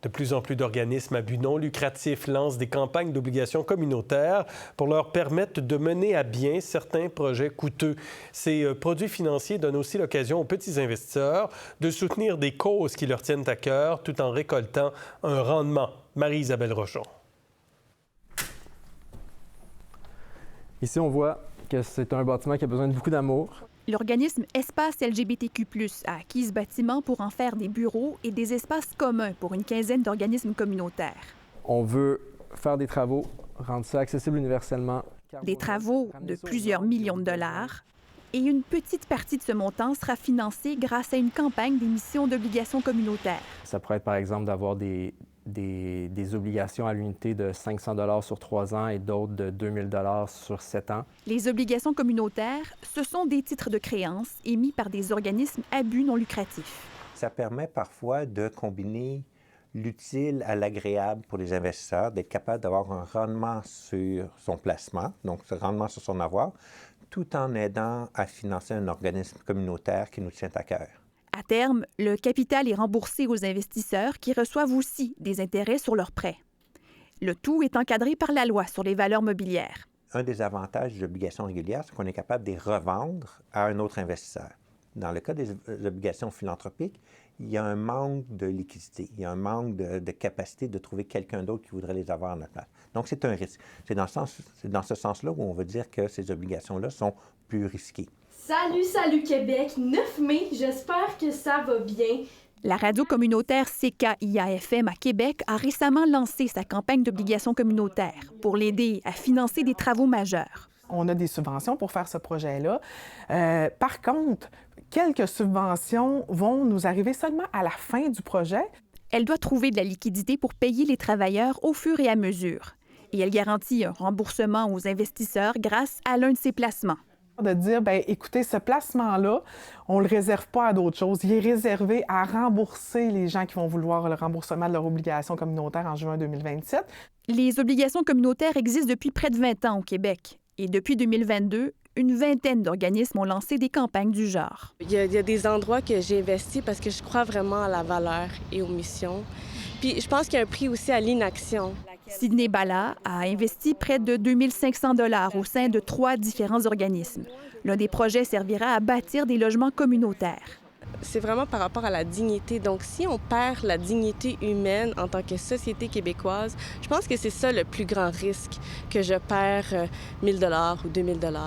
De plus en plus d'organismes à but non lucratif lancent des campagnes d'obligations communautaires pour leur permettre de mener à bien certains projets coûteux. Ces produits financiers donnent aussi l'occasion aux petits investisseurs de soutenir des causes qui leur tiennent à cœur tout en récoltant un rendement. Marie-Isabelle Rochon. Ici, on voit que c'est un bâtiment qui a besoin de beaucoup d'amour. L'organisme Espace LGBTQ+, a acquis ce bâtiment pour en faire des bureaux et des espaces communs pour une quinzaine d'organismes communautaires. On veut faire des travaux, rendre ça accessible universellement. Des travaux de plusieurs millions de dollars. Et une petite partie de ce montant sera financée grâce à une campagne d'émission d'obligations communautaires. Ça pourrait être, par exemple, d'avoir des obligations à l'unité de 500 $ sur 3 ans et d'autres de 2000 $ sur 7 ans. Les obligations communautaires, ce sont des titres de créance émis par des organismes à but non lucratif. Ça permet parfois de combiner l'utile à l'agréable pour les investisseurs, d'être capable d'avoir un rendement sur son placement, donc ce rendement sur son avoir, tout en aidant à financer un organisme communautaire qui nous tient à cœur. À terme, le capital est remboursé aux investisseurs qui reçoivent aussi des intérêts sur leurs prêts. Le tout est encadré par la loi sur les valeurs mobilières. Un des avantages des obligations régulières, c'est qu'on est capable de les revendre à un autre investisseur. Dans le cas des obligations philanthropiques, il y a un manque de liquidité, il y a un manque de capacité de trouver quelqu'un d'autre qui voudrait les avoir à notre place. Donc, c'est un risque. C'est dans ce sens-là où on veut dire que ces obligations-là sont plus risquées. Salut Québec, 9 mai, j'espère que ça va bien. La radio communautaire CKIA-FM à Québec a récemment lancé sa campagne d'obligations communautaires pour l'aider à financer des travaux majeurs. On a des subventions pour faire ce projet-là. Par contre, quelques subventions vont nous arriver seulement à la fin du projet. Elle doit trouver de la liquidité pour payer les travailleurs au fur et à mesure. Et elle garantit un remboursement aux investisseurs grâce à l'un de ses placements. De dire, bien, écoutez, ce placement-là, on ne le réserve pas à d'autres choses. Il est réservé à rembourser les gens qui vont vouloir le remboursement de leur obligation communautaire en juin 2027. Les obligations communautaires existent depuis près de 20 ans au Québec. Et depuis 2022, une vingtaine d'organismes ont lancé des campagnes du genre. Il y a des endroits que j'ai investis parce que je crois vraiment à la valeur et aux missions. Puis je pense qu'il y a un prix aussi à l'inaction. Sydney Bala a investi près de 2500 $ au sein de 3 différents organismes. L'un des projets servira à bâtir des logements communautaires. C'est vraiment par rapport à la dignité. Donc, si on perd la dignité humaine en tant que société québécoise, je pense que c'est ça le plus grand risque, que je perds 1000 $ ou 2000 $.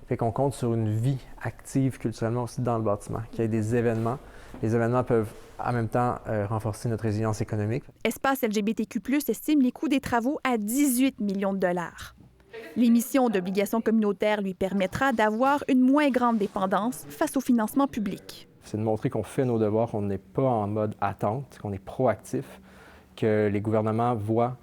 Fait qu'on compte sur une vie active culturellement aussi dans le bâtiment, qu'il y ait des événements. Les événements peuvent en même temps renforcer notre résilience économique. Espace LGBTQ+, estime les coûts des travaux à 18 millions de dollars. L'émission d'obligations communautaires lui permettra d'avoir une moins grande dépendance face au financement public. C'est de montrer qu'on fait nos devoirs, qu'on n'est pas en mode attente, qu'on est proactif, que les gouvernements voient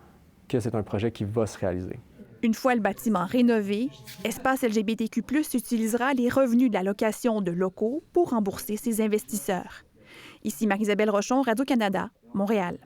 que c'est un projet qui va se réaliser. Une fois le bâtiment rénové, Espace LGBTQ+, utilisera les revenus de la location de locaux pour rembourser ses investisseurs. Ici Marie-Isabelle Rochon, Radio-Canada, Montréal.